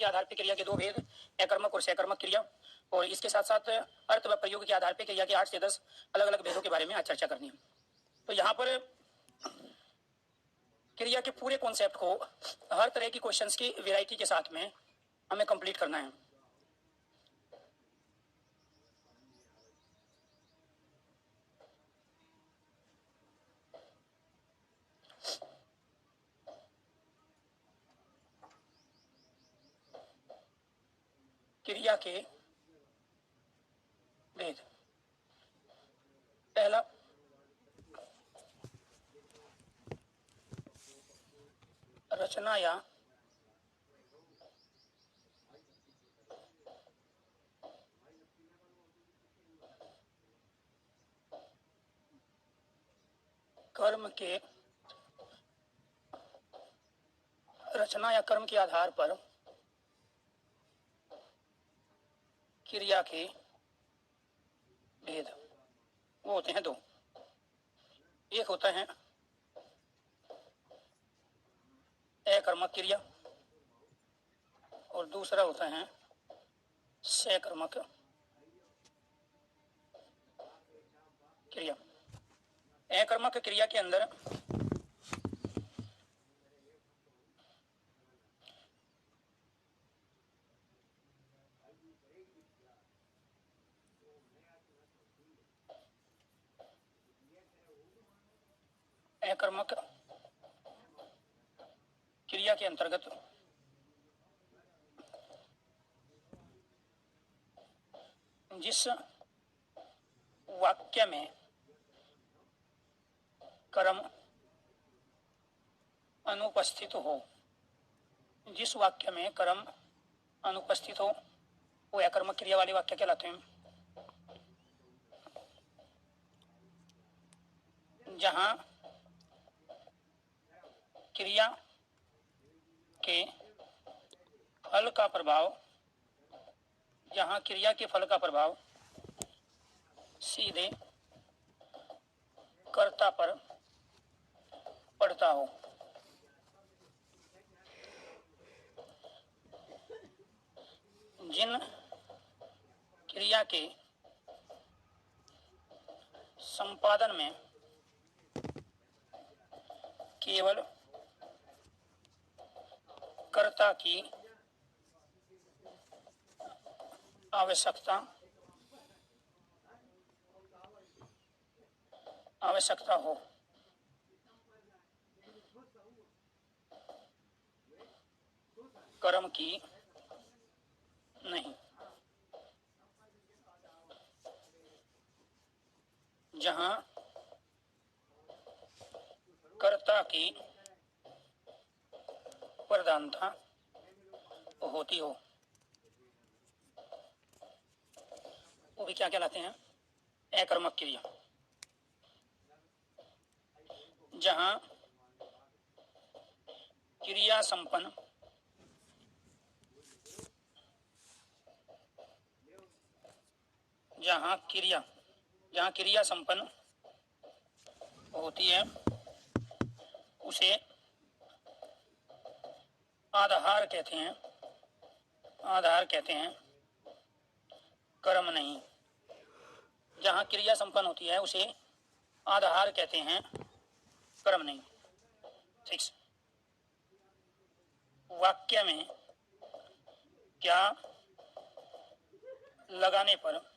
के आधार पर क्रिया के दो भेद, अकर्मक और सकर्मक क्रिया, और इसके साथ साथ अर्थ व प्रयोग के आधार पर क्रिया के 8 से 10 अलग अलग भेदों के बारे में आज चर्चा करनी है। तो यहाँ पर क्रिया के पूरे कॉन्सेप्ट को हर तरह की क्वेश्चंस की वैरायटी के साथ में हमें कंप्लीट करना है। क्रिया के भेद, पहला रचना या कर्म के आधार पर क्रिया के भेद वो होते हैं दो। एक होता है अकर्मक क्रिया और दूसरा होता है सकर्मक क्रिया। अकर्मक क्रिया के अंदर अकर्मक क्रिया के अंतर्गत जिस वाक्य में कर्म अनुपस्थित हो, वो अकर्मक क्रिया वाले वाक्य कहलाते हैं। जहां क्रिया के फल का प्रभाव सीधे कर्ता पर पड़ता हो, जिन क्रिया के संपादन में केवल कर्ता की आवश्यकता हो, कर्म की नहीं। जहां कर्ता की प्रधानता होती हो, वो भी क्या कहलाते हैं? अकर्मक क्रिया। जहां क्रिया संपन्न होती है उसे आधार कहते हैं, कर्म नहीं। जहां क्रिया संपन्न होती है उसे आधार कहते हैं, कर्म नहीं। ठीक। वाक्य में क्या लगाने पर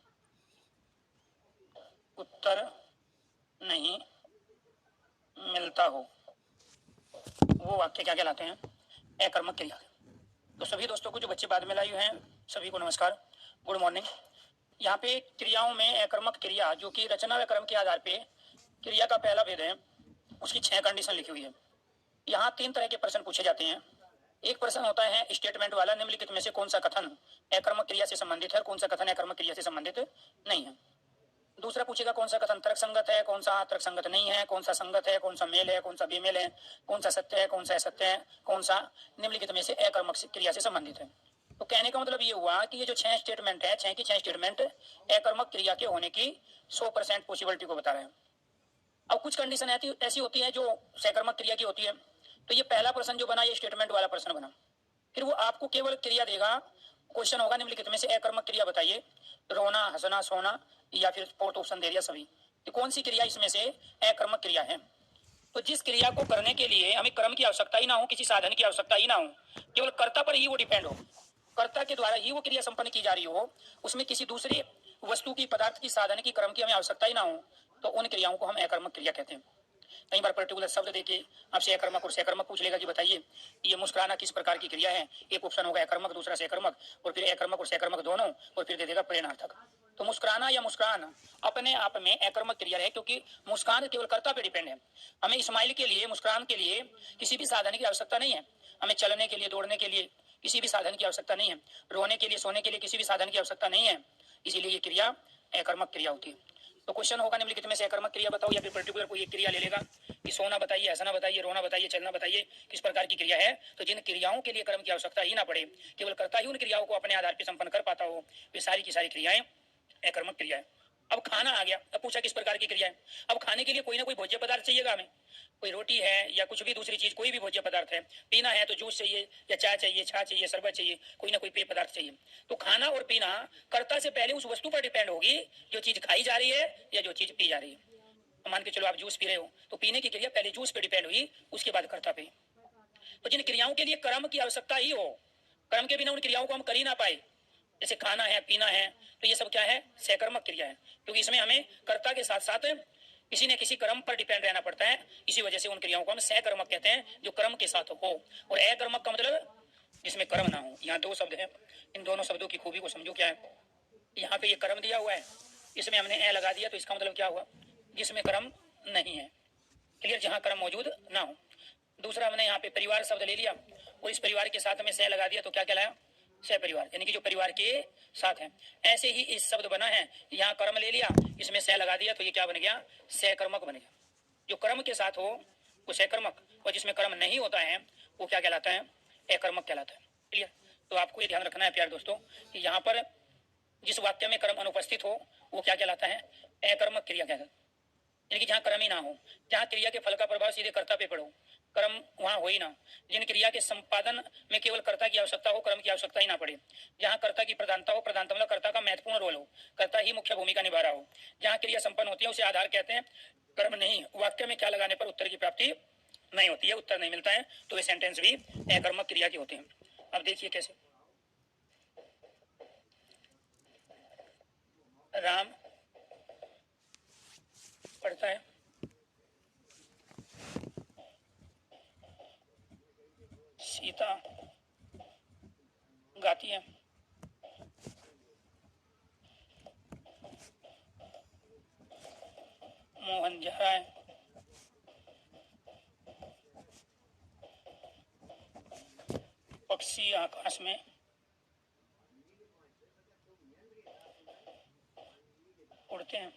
उत्तर नहीं मिलता हो, वो वाक्य क्या कहलाते हैं? अकर्मक क्रिया। तो सभी दोस्तों को, जो बच्चे बाद में लाए हैं, सभी को नमस्कार, गुड मॉर्निंग। यहाँ पे क्रियाओं में अकर्मक क्रिया जो कि रचना व कर्म के आधार पे क्रिया का पहला भेद है, उसकी 6 कंडीशन लिखी हुई है। यहाँ 3 तरह के प्रश्न पूछे जाते हैं। एक प्रश्न होता है स्टेटमेंट वाला, निम्नलिखित में से कौन सा कथन अकर्मक क्रिया से संबंधित है, कौन सा कथन अकर्मक क्रिया से संबंधित नहीं है। दूसरा पूछेगा कौन सा कथन तर्क संगत है, कौन सा तर्क संगत नहीं है, कौन सा संगत है, कौन सा मेल है, कौन सा बेमेल है, कौन सा सत्य है, कौन सा असत्य है, कौन सा निम्नलिखित में से अकर्मक क्रिया से संबंधित है। तो कहने का मतलब ये हुआ कि ये जो 6 स्टेटमेंट है, 6 की 6 स्टेटमेंट अकर्मक क्रिया के होने की 100% पॉसिबिलिटी को बता रहे हैं। अब कुछ कंडीशन ऐसी होती है जो सकर्मक क्रिया की होती है। तो ये पहला प्रश्न जो बना, ये स्टेटमेंट वाला प्रश्न बना। फिर वो आपको केवल क्रिया देगा। क्वेश्चन होगा निम्नलिखित में से अकर्मक क्रिया बताइए, रोना, हंसना, सोना, या फिर फोर्थ ऑप्शन दे दिया सभी। तो कौन सी क्रिया इसमें से अकर्मक क्रिया है? तो जिस क्रिया को करने के लिए हमें कर्म की आवश्यकता ही ना हो, किसी साधन की आवश्यकता ही ना हो, केवल कर्ता पर ही वो डिपेंड हो, कर्ता के द्वारा ही वो क्रिया संपन्न की जा रही हो, उसमें किसी दूसरी वस्तु की, पदार्थ की, साधन की, कर्म की हमें आवश्यकता ही ना हो, तो उन क्रियाओं को हम अकर्मक क्रिया कहते हैं। कई बार पर्टिकुलर शब्द देके आपसे अकर्मक और सकर्मक पूछ लेगा कि बताइए ये मुस्कुराना किस प्रकार की क्रिया है। एक ऑप्शन होगा अकर्मक, दूसरा सकर्मक, और फिर अकर्मक और सकर्मक दोनों, और फिर दे देगा प्रेरणार्थक। तो मुस्कुराना या मुस्कान अपने आप में अकर्मक क्रिया है, क्योंकि मुस्कान केवल कर्ता पे डिपेंड है। हमें स्माइल के लिए, मुस्कुरान के लिए किसी भी साधन की आवश्यकता नहीं है। हमें चलने के लिए, दौड़ने के लिए किसी भी साधन की आवश्यकता नहीं है। रोने के लिए, सोने के लिए किसी भी साधन की आवश्यकता नहीं है। इसीलिए ये क्रिया अकर्मक क्रिया होती है। तो क्वेश्चन होगा निम्नलिखित में से अकर्मक क्रिया बताओ, या फिर पर्टिकुलर कोई एक क्रिया ले लेगा कि सोना बताइए, हंसना बताइए, रोना बताइए, चलना बताइए, किस प्रकार की क्रिया है। तो जिन क्रियाओं के लिए कर्म की आवश्यकता ही ना पड़े, केवल कर्ता ही उन क्रियाओं को अपने आधार पर संपन्न कर पाता हो, वे सारी की सारी क्रियाएं अकर्मक क्रिया है। अब खाना आ गया। अब पूछा किस प्रकार की क्रिया है। अब खाने के लिए कोई ना कोई भोज्य पदार्थ चाहिएगा हमें, कोई रोटी है या कुछ भी दूसरी चीज, कोई भी भोज्य पदार्थ है। पीना है तो जूस चाहिए, या चाय चाहिए, छाछ चाहिए, शरबत चाहिए, कोई ना कोई पेय पदार्थ चाहिए। तो खाना और पीना कर्ता से पहले उस वस्तु पर डिपेंड होगी जो चीज खाई जा रही है या जो चीज पी जा रही है। मान के चलो आप जूस पी रहे हो, तो पीने की क्रिया पहले जूस पे डिपेंड हुई, उसके बाद कर्ता पे। तो जिन क्रियाओं के लिए कर्म की आवश्यकता ही हो, कर्म के बिना उन क्रियाओं को हम कर ही ना पाए, जैसे खाना है, पीना है, तो ये सब क्या है? सकर्मक क्रिया है, क्योंकि इसमें हमें कर्ता के साथ साथ किसी न किसी कर्म पर डिपेंड रहना पड़ता है। इसी वजह से उन क्रियाओं को हम सकर्मक कहते हैं, जो कर्म के साथ हो। और अकर्मक का मतलब जिसमें कर्म ना हो। यहाँ दो शब्द है, इन दोनों शब्दों की खूबी को समझो क्या है। यहाँ पे ये कर्म दिया हुआ है, इसमें हमने ए लगा दिया, तो इसका मतलब क्या हुआ? जिसमें कर्म नहीं है, क्लियर, जहाँ कर्म मौजूद ना हो। दूसरा हमने यहाँ पे परिवार शब्द ले लिया, और इस परिवार के साथ में सह लगा दिया, तो क्या कहलाया? सह परिवार, यानी कि जो परिवार के साथ है। ऐसे ही इस शब्द बना है, यहाँ कर्म ले लिया, इसमें सह लगा दिया, तो ये क्या बन गया? सहकर्मक बन गया। जो कर्म के साथ हो वो सहकर्मक, और जिसमें कर्म नहीं होता है वो क्या कहलाता है? अकर्मक कहलाता है। क्लियर? तो आपको ये ध्यान रखना है प्यारे दोस्तों कि यहाँ पर जिस वाक्य में कर्म अनुपस्थित हो वो क्या कहलाता है? अकर्मक क्रिया कहलाता है। यानी कि जहाँ कर्म ही ना हो, जहाँ क्रिया के फल का प्रभाव सीधे कर्ता पे पड़ो, कर्म वहां हो ही ना। जिन क्रिया के संपादन में केवल कर्ता की आवश्यकता हो, कर्म की आवश्यकता ही ना पड़े, जहाँ कर्ता की प्रधानता हो, प्रधानता मतलब कर्ता का महत्वपूर्ण रोल हो, कर्ता ही मुख्य भूमिका निभा रहा हो, जहाँ क्रिया संपन्न होती है उसे आधार कहते हैं, कर्म नहीं। वाक्य में क्या लगाने पर उत्तर की प्राप्ति नहीं होती है, उत्तर नहीं मिलता है, तो वे सेंटेंस भी अकर्मक क्रिया के होते हैं। अब देखिए कैसे। राम पढ़ता है, सीता गाती है, मोहन जा रहा है, पक्षी आकाश में उड़ते हैं,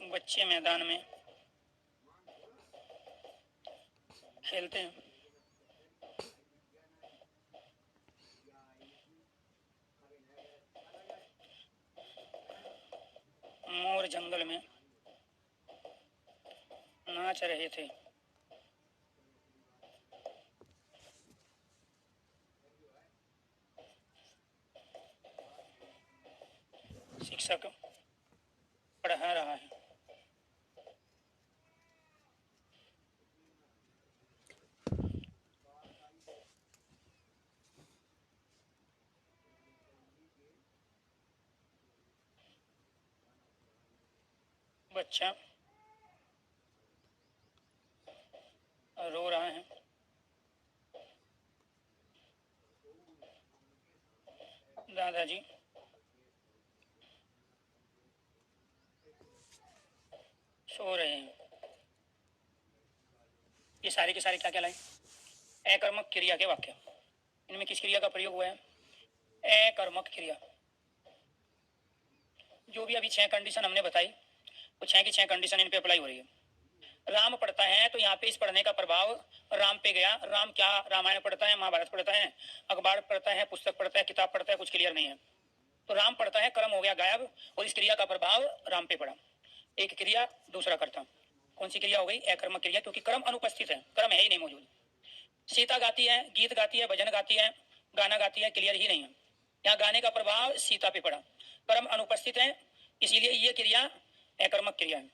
बच्चे मैदान में खेलते हैं, मोर जंगल में नाच रहे थे, शिक्षक पढ़ा रहा है। बच्चा रो रहा है, दादाजी सो रहे हैं। ये सारे के सारे क्या कहलाए? अकर्मक क्रिया के वाक्य। इनमें किस क्रिया का प्रयोग हुआ है? अकर्मक क्रिया। जो भी अभी 6 कंडीशन हमने बताई, वो 6 की 6 कंडीशन इन पे अप्लाई हो रही है। राम पढ़ता है, तो यहाँ पे इस पढ़ने का प्रभाव राम पे गया। राम क्या रामायण पढ़ता है, महाभारत पढ़ता है, अखबार पढ़ता है, पुस्तक पढ़ता है, किताब पढ़ता है, कुछ क्लियर नहीं है। तो राम पढ़ता है, कर्म हो गया गायब, और इस क्रिया का प्रभाव राम पे पड़ा। एक क्रिया, दूसरा कर्ता। कौन सी क्रिया हो गई? अकर्मक क्रिया, क्योंकि कर्म अनुपस्थित है, कर्म है ही नहीं मौजूद। सीता गाती है, गीत गाती है, भजन गाती है, गाना गाती है, क्लियर ही नहीं है। यहाँ गाने का प्रभाव सीता पे पड़ा, कर्म अनुपस्थित है, इसीलिए ये क्रिया अकर्मक क्रिया है।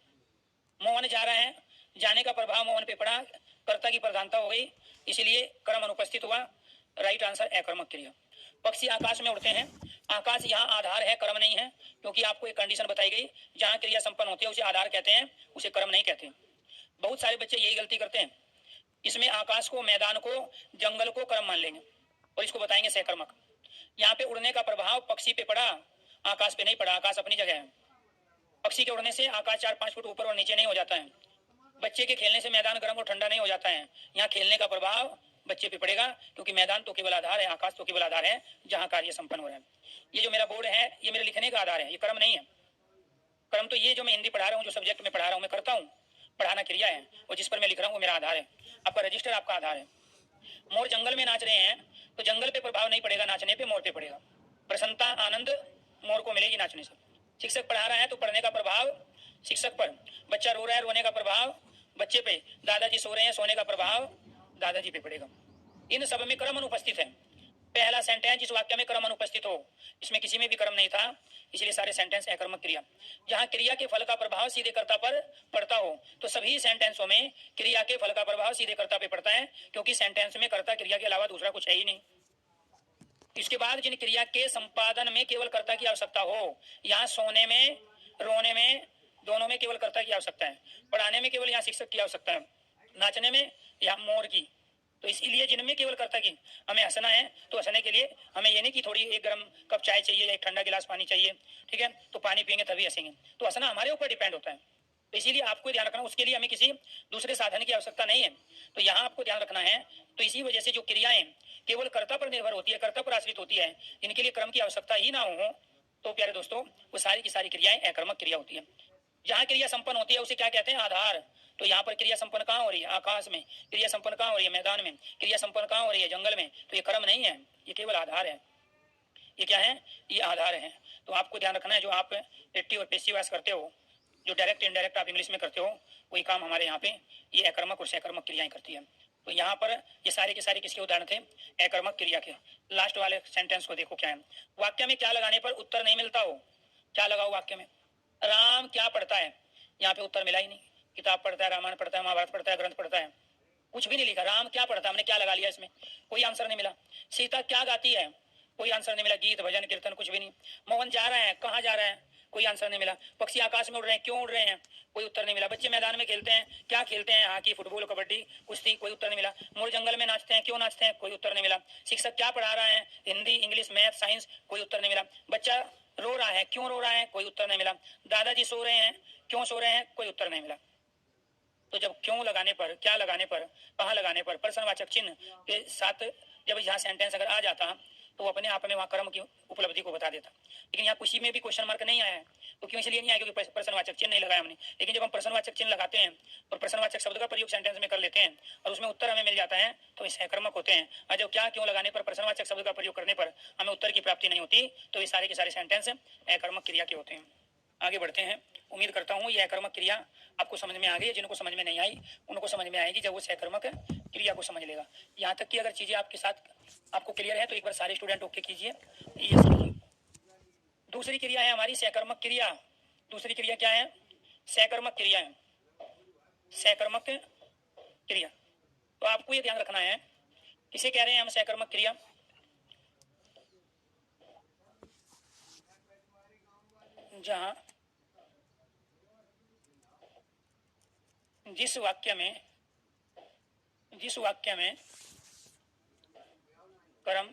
मोहन जा रहा है, जाने का प्रभाव मोहन पे पड़ा, कर्ता की प्रधानता हो गई, इसीलिए कर्म अनुपस्थित हुआ। राइट आंसर अकर्मक क्रिया। पक्षी आकाश में उड़ते हैं, आकाश यहाँ आधार है, कर्म नहीं है, क्योंकि आपको एक कंडीशन बताई गई, जहां क्रिया संपन्न होती है उसे आधार कहते हैं, उसे कर्म नहीं कहते। बहुत सारे बच्चे यही गलती करते हैं, इसमें आकाश को, मैदान को, जंगल को कर्म मान लेंगे और इसको बताएंगे सहकर्मक। यहाँ पे उड़ने का प्रभाव पक्षी पे पड़ा, आकाश पे नहीं पड़ा, आकाश अपनी जगह है। पक्षी के उड़ने से आकाश 4-5 फुट ऊपर और नीचे नहीं हो जाता है। बच्चे के खेलने से मैदान गर्म और ठंडा नहीं हो जाता है। यहाँ खेलने का प्रभाव बच्चे पे पड़ेगा, क्योंकि मैदान तो केवल आधार है, आकाश तो केवल आधार है जहाँ कार्य संपन्न हो रहा है। ये जो मेरा बोर्ड है, ये मेरे लिखने का आधार है, ये कर्म नहीं है। कर्म तो ये जो मैं हिंदी पढ़ा रहा हूँ, जो सब्जेक्ट में पढ़ा रहा हूँ, मैं करता हूँ, पढ़ाना क्रिया है, और जिस पर मैं लिख रहा हूँ वो मेरा आधार है। आपका रजिस्टर आपका आधार है। मोर जंगल में नाच रहे हैं तो जंगल पे प्रभाव नहीं पड़ेगा, नाचने पे मोर पे पड़ेगा। प्रसन्नता, आनंद मोर को मिलेगी नाचने से। शिक्षक पढ़ा रहा है तो पढ़ने का प्रभाव शिक्षक पर। बच्चा रो रहा है, रोने का प्रभाव बच्चे पे। दादाजी सो रहे हैं, सोने का प्रभाव दादाजी पे पड़ेगा। इन सब में कर्म अनुपस्थित है। पहला सेंटेंस जिस वाक्य में कर्म अनुपस्थित हो, इसमें किसी में भी कर्म नहीं था, इसलिए सारे सेंटेंस अकर्मक क्रिया। जहां क्रिया के फल का प्रभाव सीधे कर्ता पर पड़ता हो, तो सभी सेंटेंसों में क्रिया के फल का प्रभाव सीधे कर्ता पे पड़ता है, क्योंकि सेंटेंस में कर्ता क्रिया के अलावा दूसरा कुछ है ही नहीं। इसके बाद जिन क्रिया के संपादन में केवल कर्ता की आवश्यकता हो, यहाँ सोने में, रोने में, दोनों में केवल कर्ता की आवश्यकता है। पढ़ाने में केवल यहाँ शिक्षक की आवश्यकता है, नाचने में यहाँ मोर की। तो इसीलिए जिनमें केवल कर्ता की, हमें हंसना है तो हंसने के लिए हमें ये नहीं कि थोड़ी एक गर्म कप चाय चाहिए या एक ठंडा गिलास पानी चाहिए, ठीक है, तो पानी पियेंगे तभी हंसेंगे। तो हंसना हमारे ऊपर डिपेंड होता है, तो इसीलिए आपको ध्यान रखना, उसके लिए हमें किसी दूसरे साधन की आवश्यकता नहीं है। तो यहाँ आपको ध्यान रखना है। तो इसी वजह से जो क्रियाएं केवल कर्ता पर निर्भर होती है, कर्ता पर आश्रित होती है, इनके लिए कर्म की आवश्यकता ही ना हो, तो प्यारे दोस्तों वो सारी की सारी क्रियाएं अकर्मक क्रिया होती है। जहाँ क्रिया संपन्न होती है उसे क्या कहते हैं? आधार। तो यहाँ पर क्रिया संपन्न कहाँ हो रही है? आकाश में। क्रिया संपन्न कहाँ हो रही है? मैदान में। क्रिया संपन्न कहाँ हो रही है? जंगल में। तो ये कर्म नहीं है, ये केवल आधार है। ये क्या है? ये आधार है। तो आपको ध्यान रखना है, जो आप एक्टिव और पैसिव वॉइस करते हो, जो डायरेक्ट इनडायरेक्ट आप इंग्लिश में करते हो, वही काम हमारे यहाँ पे ये अकर्मक और सकर्मक क्रियाएं करती है। तो यहाँ पर ये सारे के सारे किसके उदाहरण थे? अकर्मक क्रिया के। लास्ट वाले सेंटेंस को देखो क्या है। वाक्य में क्या लगाने पर उत्तर नहीं मिलता हो? क्या लगाओ वाक्य में? राम क्या पढ़ता है? यहाँ पे उत्तर मिला ही नहीं। किताब पढ़ता है, रामायण पढ़ता है, महाभारत पढ़ता है, ग्रंथ पढ़ता है, कुछ भी नहीं लिखा। राम क्या पढ़ता है, हमने क्या लगा लिया इसमें? कोई आंसर नहीं मिला। सीता क्या गाती है? कोई आंसर नहीं मिला। गीत, भजन, कीर्तन, कुछ भी नहीं। मोहन जा रहा है, कहाँ जा रहा है? कोई आंसर नहीं मिला। पक्षी आकाश में उड़ रहे हैं, क्यों उड़ रहे हैं? कोई उत्तर नहीं मिला। बच्चे मैदान में खेलते हैं, क्या खेलते हैं? हॉकी, फुटबॉल, कबड्डी, कुश्ती, कोई उत्तर नहीं मिला। मोर जंगल में नाचते हैं, क्यों नाचते हैं? कोई उत्तर नहीं मिला। शिक्षक क्या पढ़ा रहा है? हिंदी, इंग्लिश, मैथ, साइंस, कोई उत्तर नहीं मिला। बच्चा रो रहा है, क्यों रो रहा है? कोई उत्तर नहीं मिला। दादाजी सो रहे हैं, क्यों सो रहे हैं? कोई उत्तर नहीं मिला। तो जब क्यों लगाने पर, क्या लगाने पर, कहाँ लगाने पर, प्रश्नवाचक चिन्ह के साथ जब यहाँ सेंटेंस अगर आ जाता तो वो अपने आप में वहाँ कर्म की उपलब्धि को बता देता। लेकिन यहाँ किसी में भी क्वेश्चन मार्क नहीं आया है, तो क्यों? इसलिए नहीं आया क्योंकि प्रश्नवाचक चिन्ह नहीं लगाया हमने। लेकिन जब हम प्रश्नवाचक चिन्ह लगाते हैं और प्रश्नवाचक शब्द का प्रयोग सेंटेंस में कर लेते हैं और उसमें उत्तर हमें मिल जाता है, तो इस सकर्मक होते हैं। और जब क्या क्यों लगाने पर, प्रश्नवाचक शब्द का प्रयोग करने पर हमें उत्तर की प्राप्ति नहीं होती, तो ये सारे के सारे सेंटेंस अकर्मक क्रिया के होते हैं। आगे बढ़ते हैं। उम्मीद करता हूँ ये अकर्मक क्रिया आपको समझ में आ गई। जिनको समझ में नहीं आई उनको समझ में आएगी जब वो सकर्मक क्रिया को समझ लेगा। यहाँ तक कि अगर चीजें आपके साथ आपको क्लियर है तो एक बार सारे स्टूडेंट ओके कीजिए। ये दूसरी क्रिया है हमारी सकर्मक क्रिया। दूसरी क्रिया क्या है? सकर्मक क्रिया है। सकर्मक क्रिया। तो आपको ये ध्यान रखना है, किसे कह रहे हैं हम सकर्मक क्रिया? जहां जिस वाक्य में कर्म,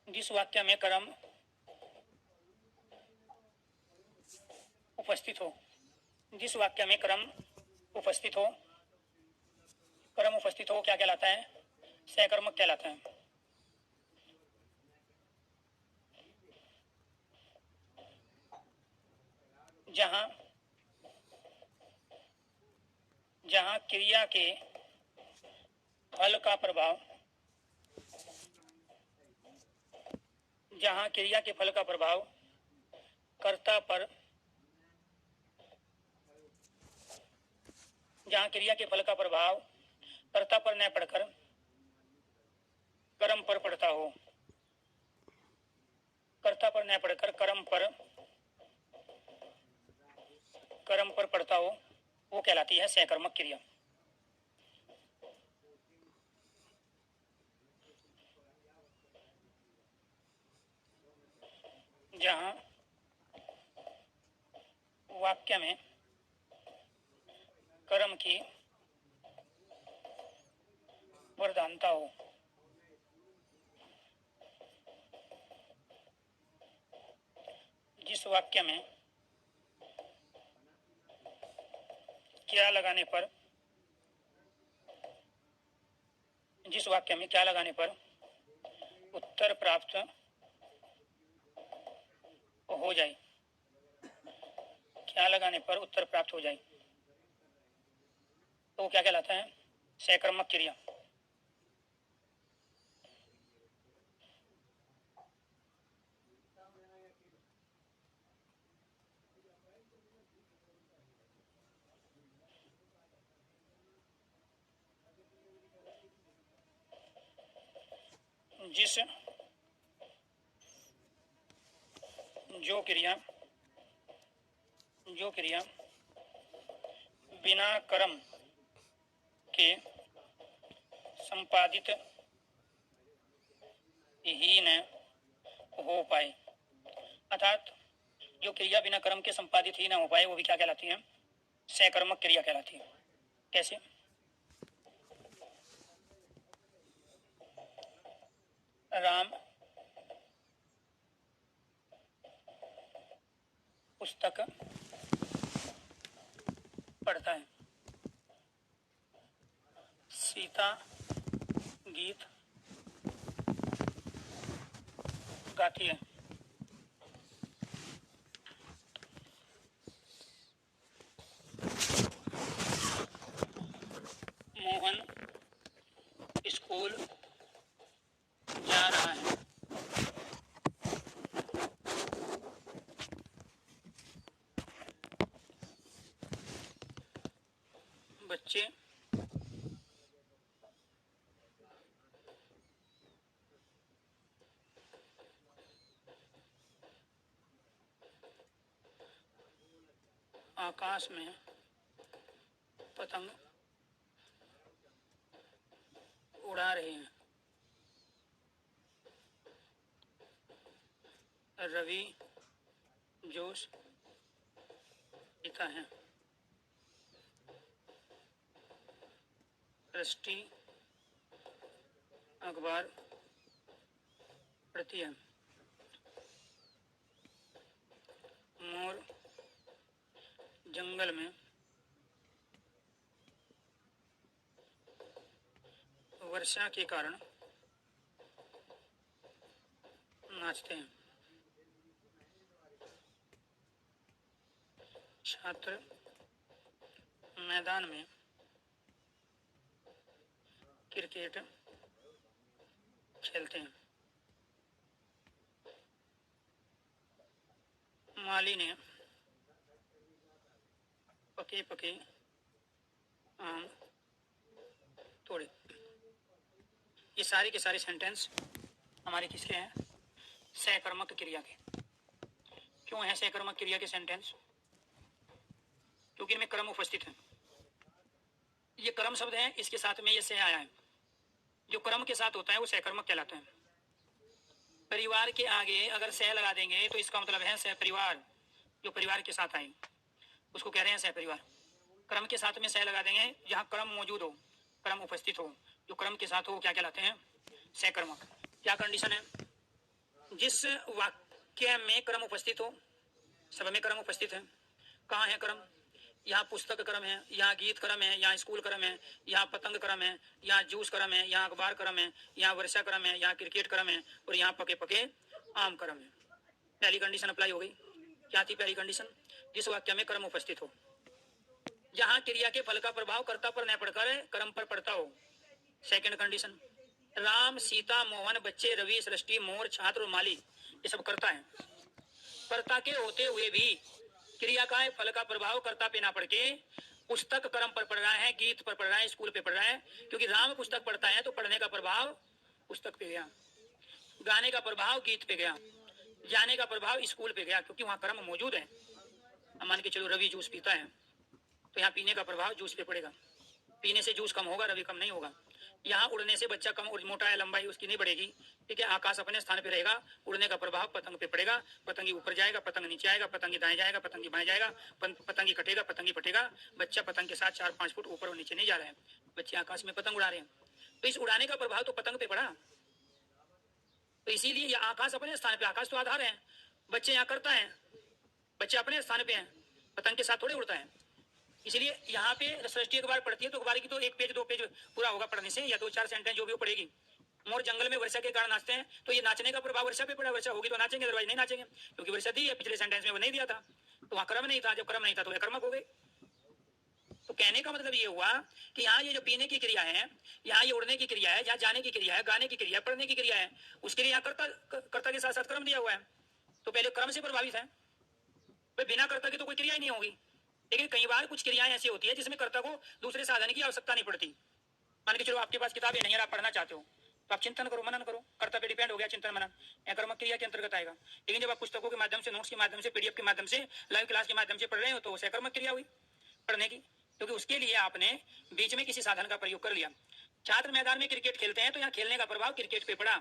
जिस वाक्य में कर्म उपस्थित हो, जिस वाक्य में कर्म उपस्थित हो, कर्म उपस्थित हो, क्या कहलाता है? सकर्मक कहलाता है। जहां जहां क्रिया के फल का प्रभाव, जहां क्रिया के फल का प्रभाव कर्ता पर जहाँ क्रिया के फल का प्रभाव कर्ता पर न पड़कर कर्म पर पड़ता हो, कर्ता पर न पड़कर कर्म पर पड़ता हो, वो कहलाती है सहकर्मक क्रिया। जहां वाक्य में कर्म की प्रधानता हो, जिस वाक्य में क्या लगाने पर उत्तर प्राप्त हो जाए, क्या लगाने पर उत्तर प्राप्त हो जाए, तो वो क्या कहलाता है? सहकर्मक क्रिया। जो क्रिया बिना कर्म के संपादित ही न हो पाए, अर्थात जो क्रिया बिना कर्म के संपादित ही न हो पाए, वो भी क्या कहलाती है? सहकर्मक क्रिया कहलाती है। कैसे? राम पुस्तक पढ़ता है, सीता गीत गाती है, मोहन स्कूल जा रहा है, बच्चे आकाश में पतंग उड़ा रहे हैं, रवि जोश पीता है, सृष्टि अखबार पढ़ती है, मोर जंगल में वर्षा के कारण नाचते हैं, छात्र मैदान में क्रिकेट खेलते हैं, माली ने पके पके आम तोड़े। ये सारे के सारे सेंटेंस हमारे किसके हैं? सहकर्मक क्रिया के। क्यों है सहकर्मक क्रिया के सेंटेंस? क्योंकि इनमें कर्म उपस्थित है। ये कर्म शब्द है, इसके साथ में ये सह आया है। जो कर्म के साथ होता है वो सहकर्मक कहलाता है। परिवार के आगे अगर सह लगा देंगे तो इसका मतलब है सह परिवार, जो परिवार के साथ आए उसको कह रहे हैं सह परिवार। कर्म के साथ में सह लगा देंगे, जहां कर्म मौजूद हो, कर्म उपस्थित हो, जो कर्म के साथ हो, क्या कहलाते हैं? सहकर्मक। क्या कंडीशन है? जिस वाक्य में कर्म उपस्थित हो, सब में कर्म उपस्थित है। कहाँ है कर्म? यहाँ पुस्तक कर्म है, यहाँ गीत कर्म है, यहाँ स्कूल कर्म है, यहाँ पतंग कर्म है, यहाँ जूस कर्म है, यहाँ अखबार कर्म है, यहाँ वर्षा कर्म है, यहाँ क्रिकेट कर्म है, और यहाँ पके पके आम कर्म है। पहली कंडीशन अप्लाई हो गई। क्या थी पहली कंडीशन? जिस वाक्य में कर्म उपस्थित हो, जहां क्रिया के फल का प्रभाव कर्ता पर न पड़कर कर्म पर पड़ता हो। सेकंड कंडीशन, राम, सीता, मोहन, बच्चे, रवि, सृष्टि, मोर, छात्र और माली, ये सब कर्ता है। कर्ता के होते हुए भी क्रिया का फल का प्रभाव कर्ता पे ना पड़ के पुस्तक कर्म पर पड़ रहा है, गीत पर पड़ रहा है, स्कूल पे पड़ रहा है, क्योंकि राम पुस्तक पढ़ता है तो पढ़ने का प्रभाव पुस्तक पे गया, गाने का प्रभाव गीत पे गया, जाने का प्रभाव स्कूल पे गया, क्योंकि वहां कर्म मौजूद है। मान के चलो रवि जूस पीता है तो यहाँ पीने का प्रभाव जूस पे पड़ेगा, पीने से जूस कम होगा, रवि कम नहीं होगा। यहाँ उड़ने से बच्चा कम मोटा है, लंबाई उसकी नहीं बढ़ेगी, ठीक है, आकाश अपने स्थान पे रहेगा, उड़ने का प्रभाव पतंग पे पड़ेगा, पतंगी ऊपर जाएगा, पतंग नीचे आएगा, पतंगी दाएं जाएगा, पतंगी बाएं जाएगा, पतंगी कटेगा, पतंगी फटेगा, बच्चा पतंग के साथ 4-5 फुट ऊपर और नीचे नहीं जा रहे हैं, बच्चे आकाश में पतंग उड़ा रहे हैं, तो इस उड़ाने का प्रभाव तो पतंग पे पड़ा, तो इसीलिए ये आकाश अपने स्थान पे, आकाश तो आधार है, बच्चे यहाँ करता है, बच्चे अपने स्थान पे हैं, पतंग के साथ थोड़े उड़ता है। इसलिए यहाँ पे सृष्टि अखबार पढ़ती है तो अखबार की तो 1 पेज 2 पेज पूरा होगा पढ़ने से, या 2-4 सेंटेंस जो भी वो पढ़ेगी। मोर जंगल में वर्षा के कारण नाचते हैं, तो ये नाचने का प्रभाव वर्षा पे पड़ा, वर्षा होगी तो नाचेंगे, अदरवाइज नहीं नाचेंगे, क्योंकि वर्षा दी है, पिछले सेंटेंस में वो नहीं दिया था, तो वहां क्रम नहीं था, जब क्रम नहीं था तो अकर्मक हो गए। तो कहने का मतलब ये हुआ कि यहाँ ये जो पीने की क्रिया है, यहाँ ये उड़ने की क्रिया है, यहाँ जाने की क्रिया है, गाने की क्रिया, पढ़ने की क्रिया है, उसके लिए यहाँ कर्ता के साथ साथ क्रम दिया हुआ है, तो पहले क्रम से प्रभावित है, बिना कर्ता की तो कोई क्रिया ही नहीं होगी। लेकिन कई बार कुछ क्रियाएं ऐसी होती है जिसमें कर्ता को दूसरे साधन की आवश्यकता नहीं पड़ती। मान के चलो आपके पास किताबें नहीं है, आप पढ़ना चाहते हो, तो आप चिंतन करो, मनन करो, कर्ता पे डिपेंड हो गया चिंतन मनन, कर्मक क्रिया के अंतर्गत आएगा। लेकिन जब आप पुस्तकों के माध्यम से, नोट्स के माध्यम से, पीडीएफ के माध्यम से, लाइव क्लास के माध्यम से पढ़ रहे हो, तो सकर्मक क्रिया हुई पढ़ने की, क्योंकि उसके लिए आपने बीच में किसी साधन का प्रयोग कर लिया। छात्र मैदान में क्रिकेट खेलते हैं तो यहाँ खेलने का प्रभाव क्रिकेट पे पड़ा,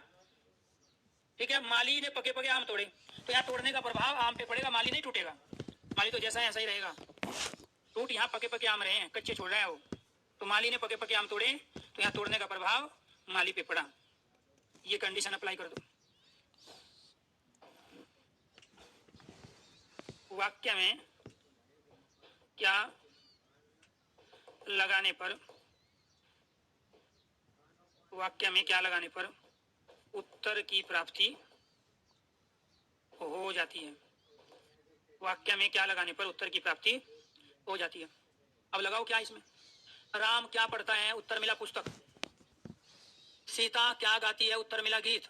ठीक है। माली ने पके पके आम तोड़े, तो यहाँ तोड़ने का प्रभाव आम पे पड़ेगा, माली नहीं टूटेगा, माली तो जैसा है ऐसा ही रहेगा। टूट यहाँ पके पके आम रहे हैं, कच्चे छोड़ रहा है वो, तो माली ने पके पके आम तोड़े, तो यहाँ तोड़ने का प्रभाव माली पे पड़ा। ये कंडीशन अप्लाई कर दो। वाक्य में क्या लगाने पर, वाक्य में क्या लगाने पर उत्तर की प्राप्ति हो जाती है। वाक्य में क्या लगाने पर उत्तर की प्राप्ति हो जाती है। अब लगाओ क्या इसमें, राम क्या पढ़ता है, उत्तर मिला पुस्तक। सीता क्या गाती है, उत्तर मिला गीत।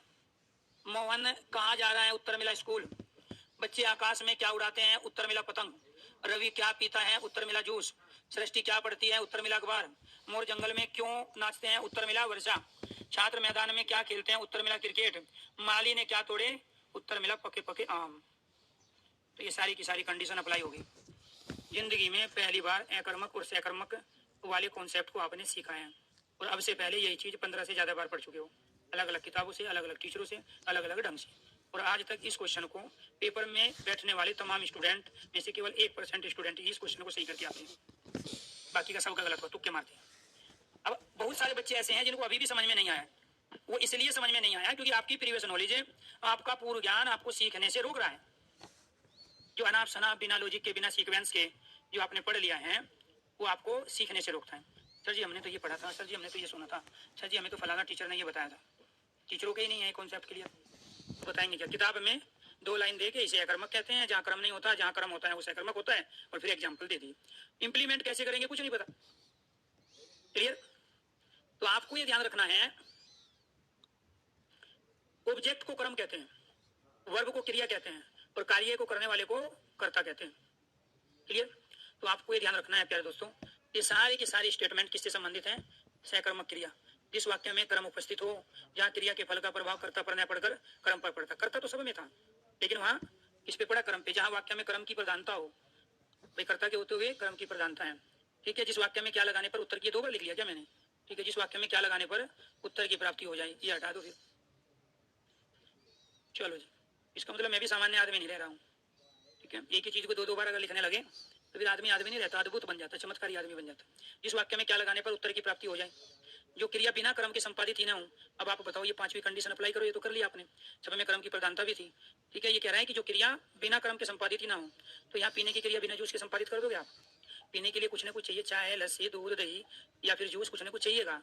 मोहन कहाँ जा रहा है, उत्तर मिला स्कूल। बच्चे आकाश में क्या उड़ाते हैं, उत्तर मिला पतंग। रवि क्या पीता है, उत्तर मिला जूस। सृष्टि क्या पढ़ती है, उत्तर मिला अखबार। मोर जंगल में क्यों नाचते हैं, उत्तर मिला वर्षा। छात्र मैदान में क्या खेलते हैं, उत्तर मिला क्रिकेट। माली ने क्या तोड़े, उत्तर मिला पके पके आम। तो ये सारी की सारी कंडीशन अप्लाई होगी। जिंदगी में पहली बार अकर्मक और सकर्मक वाले कॉन्सेप्ट को आपने सीखा है, और अब से पहले यही चीज 15 से ज्यादा बार पढ़ चुके हो, अलग अलग किताबों से, अलग अलग टीचरों से, अलग अलग ढंग से। और आज तक इस क्वेश्चन को पेपर में बैठने वाले तमाम स्टूडेंट में से केवल 1% स्टूडेंट इस क्वेश्चन को सही करके आते हैं, बाकी का सबका गलत हो, तुक्के मारते हैं। अब बहुत सारे बच्चे ऐसे हैं जिनको अभी भी समझ में नहीं आया। वो इसलिए समझ में नहीं आया क्योंकि आपकी प्रीवियस नॉलेज है, आपका पूर्व ज्ञान आपको सीखने से रोक रहा है। जो अनाप शनाप बिना लॉजिक के, बिना सीक्वेंस के जो आपने पढ़ लिया है, वो आपको सीखने से रोकता है। सर जी हमने तो ये पढ़ा था, सर जी हमने तो ये सुना था, सर जी हमें तो फलाना टीचर ने ये बताया था। टीचरों के ही नहीं है कॉन्सेप्ट क्लियर, तो बताएंगे क्या। किताब में 2 लाइन दे के इसे अकर्मक कहते हैं, जहाँ क्रम नहीं होता, जहाँ क्रम होता है वो सकर्मक होता है, और फिर एग्जाम्पल दे दिए। इंप्लीमेंट कैसे करेंगे कुछ नहीं पता, क्लियर। तो आपको ये ध्यान रखना है, ऑब्जेक्ट को कर्म कहते हैं, वर्ब को क्रिया कहते हैं, और कार्य को करने वाले को कर्ता कहते हैं, क्लियर। तो आपको ये ध्यान रखना है प्यारे दोस्तों, ये सारी की सारी स्टेटमेंट किससे संबंधित है, सकर्मक क्रिया। जिस वाक्य में कर्म उपस्थित हो, जहाँ क्रिया के फल का प्रभाव कर्ता पर न पड़कर कर्म पर पड़ता। कर्ता तो सब में था, लेकिन वहां किस पे पड़ा, कर्म पे। जहाँ वाक्य में कर्म की प्रधानता हो, भाई कर्ता के होते हुए कर्म की प्रधानता है, ठीक है। जिस वाक्य में क्या लगाने पर उत्तर की, 2 बार लिख लिया क्या मैंने, ठीक है। जिस वाक्य में क्या लगाने पर उत्तर की प्राप्ति हो जाए, ये हटा दो फिर। चलो जी, इसका मतलब मैं भी सामान्य आदमी नहीं रह रहा हूँ, ठीक है। एक ही चीज को 2-2 बार अगर लिखने लगे तो फिर आदमी आदमी नहीं रहता, अद्भुत बन जाता, चमत्कारी आदमी बन जाता। जिस वाक्य में क्या लगाने पर उत्तर की प्राप्ति हो जाए, जो क्रिया बिना कर्म के संपादित ही ना हो। अब आप बताओ, ये 5वीं कंडीशन अप्लाई करो, ये तो कर लिया आपने, सब में कर्म की प्रधानता भी थी, ठीक है। ये कह रहा है कि जो क्रिया बिना कर्म के संपादित ही ना हो, तो यहाँ पीने की क्रिया बिना जूस के संपादित कर दोगे आप। पीने के लिए कुछ ना कुछ चाहिए, चाय, लस्सी, दूध, दही या फिर जूस, कुछ ना कुछ चाहिएगा,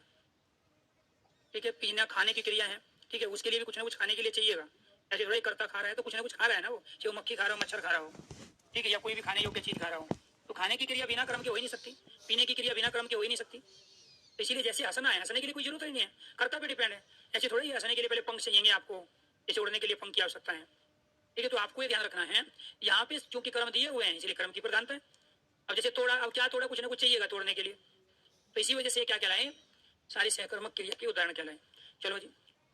ठीक है। पीना खाने की क्रिया है, ठीक है, उसके लिए भी कुछ ना कुछ खाने के लिए चाहिएगा। ऐसे थोड़ा करता खा रहा है तो कुछ ना कुछ खा रहा है ना, वो चाहे वो मक्खी खा रहा हो, मच्छर खा रहा हो, ठीक है, या कोई भी खाने योग्य चीज खा रहा हो। तो खाने की क्रिया बिना कर्म के हो ही नहीं सकती, पीने की क्रिया बिना कर्म के हो ही नहीं सकती। तो इसीलिए जैसे हंसना है, हंसने के लिए कोई जरूरत ही नहीं है, कर्ता पे डिपेंड है। ऐसे थोड़ी हंसने के लिए पहले पंख चाहिए आपको, जैसे उड़ने के लिए पंख की आवश्यकता है, ठीक है। तो आपको ये ध्यान रखना है, यहाँ पे चूंकि कर्म दिए हुए हैं इसलिए कर्म की प्रधानता है। अब जैसे तोड़ा, अब क्या तोड़ा, कुछ ना कुछ चाहिएगा तोड़ने के लिए, तो इसी वजह से क्या कहलाए, सारी सहकर्मक क्रिया के उदाहरण कहलाए। चलो जी,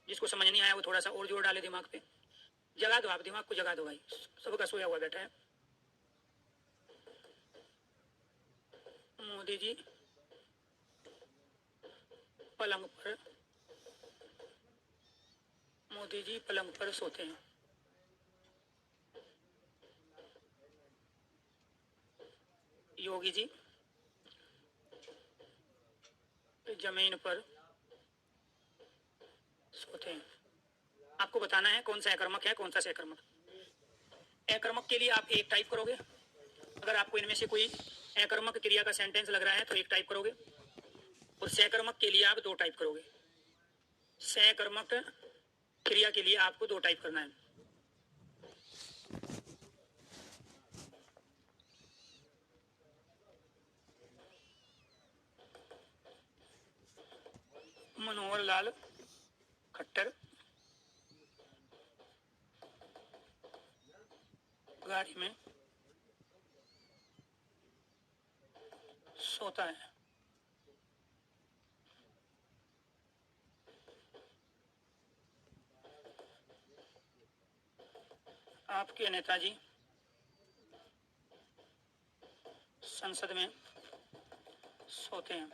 जिसको समझ नहीं आया वो थोड़ा सा और जोर डाले दिमाग पे, जगा दो, आप दिमाग को जगा दो भाई, सबका सोया हुआ बैठा है। मोदी जी पलंग पर, मोदी जी पलंग पर सोते हैं। योगी जी जमीन पर सोते हैं। आपको बताना है कौन सा अकर्मक है कौन सा सहकर्मक। अकर्मक के लिए आप एक टाइप करोगे, अगर आपको इनमें से कोई अकर्मक क्रिया का सेंटेंस लग रहा है तो एक टाइप करोगे, और सहकर्मक के लिए आप दो टाइप करोगे। सहकर्मक क्रिया के लिए आपको दो टाइप करना है। मनोहर लाल खट्टर गाड़ी में सोता है। आपके नेताजी संसद में सोते हैं।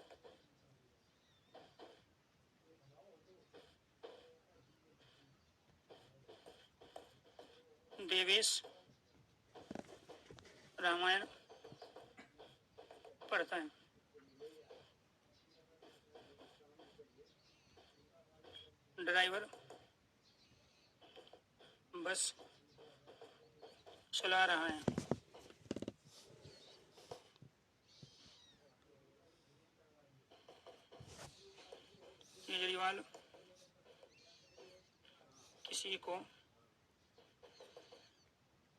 देवेश रामायण पढ़ता है। ड्राइवर बस चला रहा है। केजरीवाल किसी को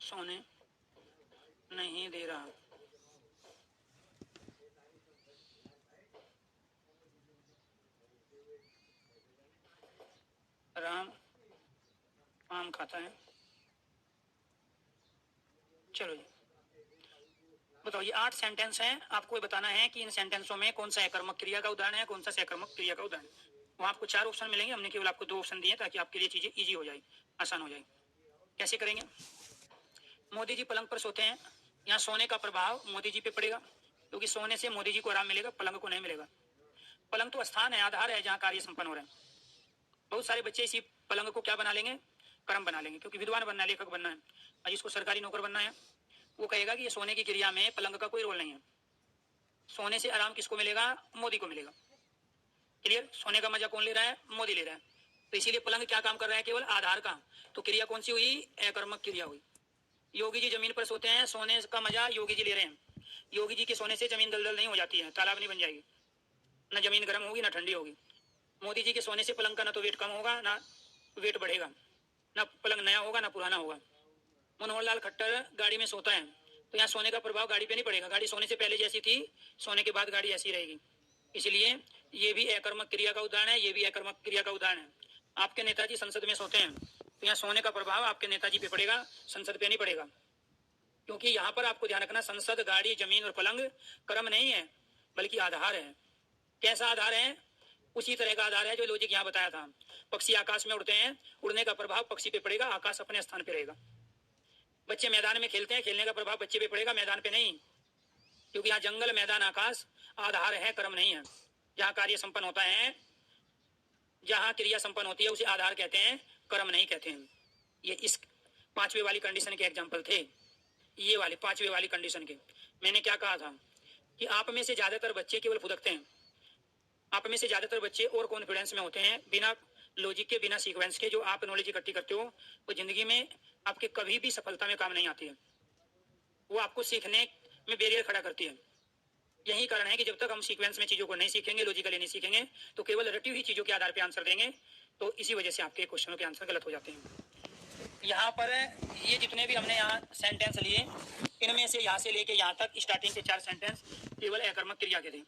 सोने नहीं दे रहा। राम आम खाता है। चलो जी, बताओ, ये 8 सेंटेंस हैं, आपको बताना है कि इन सेंटेंसों में कौन सा अकर्मक क्रिया का उदाहरण है कौन सा सहकर्मक क्रिया का उदाहरण। वहां आपको 4 ऑप्शन मिलेंगे, हमने केवल आपको 2 ऑप्शन दिए ताकि आपके लिए चीजें इजी हो जाए, आसान हो जाए। कैसे करेंगे। मोदी जी पलंग पर सोते हैं, यहाँ सोने का प्रभाव मोदी जी पे पड़ेगा, क्योंकि सोने से मोदी जी को आराम मिलेगा, पलंग को नहीं मिलेगा। पलंग तो स्थान है, आधार है जहाँ कार्य संपन्न हो रहा है। बहुत सारे बच्चे इसी पलंग को क्या बना लेंगे, कर्म बना लेंगे, क्योंकि विद्वान बनना है, लेखक बनना है, और जिसको सरकारी नौकर बनना है वो कहेगा कि ये सोने की क्रिया में पलंग का कोई रोल नहीं है। सोने से आराम किसको मिलेगा, मोदी को मिलेगा। क्लियर, सोने का मजा कौन ले रहा है, मोदी ले रहा है। तो इसीलिए पलंग क्या काम कर रहा है, केवल आधार का। तो क्रिया कौन सी हुई, अकर्मक क्रिया हुई। योगी जी जमीन पर सोते हैं, सोने का मजा योगी जी ले रहे हैं। योगी जी के सोने से जमीन दलदल नहीं हो जाती है, तालाब नहीं बन जाएगी, न जमीन गर्म होगी न ठंडी होगी। मोदी जी के सोने से पलंग का ना तो वेट कम होगा ना वेट बढ़ेगा, ना पलंग नया होगा ना पुराना होगा। मनोहर लाल खट्टर गाड़ी में सोता है, तो यहाँ सोने का प्रभाव गाड़ी पे नहीं पड़ेगा, गाड़ी सोने से पहले जैसी थी सोने के बाद गाड़ी ऐसी रहेगी। इसलिए ये भी अकर्मक क्रिया का उदाहरण है, ये भी अकर्मक क्रिया का उदाहरण है। आपके नेताजी संसद में सोते हैं, तो यहाँ सोने का प्रभाव आपके नेताजी पे पड़ेगा, संसद पे नहीं पड़ेगा। क्योंकि यहाँ पर आपको ध्यान रखना, संसद, गाड़ी, जमीन और पलंग कर्म नहीं है बल्कि आधार है। कैसा आधार है, उसी तरह का आधार है जो लॉजिक यहाँ बताया था। पक्षी आकाश में उड़ते हैं, उड़ने का प्रभाव पक्षी पे पड़ेगा, आकाश अपने स्थान पे रहेगा। बच्चे मैदान में खेलते हैं, खेलने का प्रभाव बच्चे पे पड़ेगा, मैदान पे नहीं। क्योंकि यहाँ जंगल, मैदान, आकाश आधार है, कर्म नहीं है। जहाँ कार्य संपन्न होता है, जहाँ क्रिया संपन्न होती है उसे आधार कहते हैं, कर्म नहीं कहते हैं। ये इस 5वें वाली कंडीशन के एग्जाम्पल थे, ये वाले 5वें वाली कंडीशन के। मैंने क्या कहा था कि आप में से ज्यादातर बच्चे केवल फुदकते हैं, आप में से ज्यादातर बच्चे और कॉन्फिडेंस में होते हैं, बिना लॉजिक के, बिना सीक्वेंस के। जो आप नॉलेज इकट्ठी करते हो वो जिंदगी में आपके कभी भी सफलता में काम नहीं आती है, वो आपको सीखने में बैरियर खड़ा करती है। यही कारण है कि जब तक हम सीक्वेंस में चीजों को नहीं सीखेंगे, लॉजिकली नहीं सीखेंगे, तो केवल रटी हुई चीजों के आधार पर आंसर देंगे, तो इसी वजह से आपके क्वेश्चनों के आंसर गलत हो जाते हैं। यहाँ पर ये जितने भी हमने यहाँ सेंटेंस लिए, इनमें से यहाँ से लेके यहाँ तक स्टार्टिंग के 4 सेंटेंस केवल अकर्मक क्रिया के थे।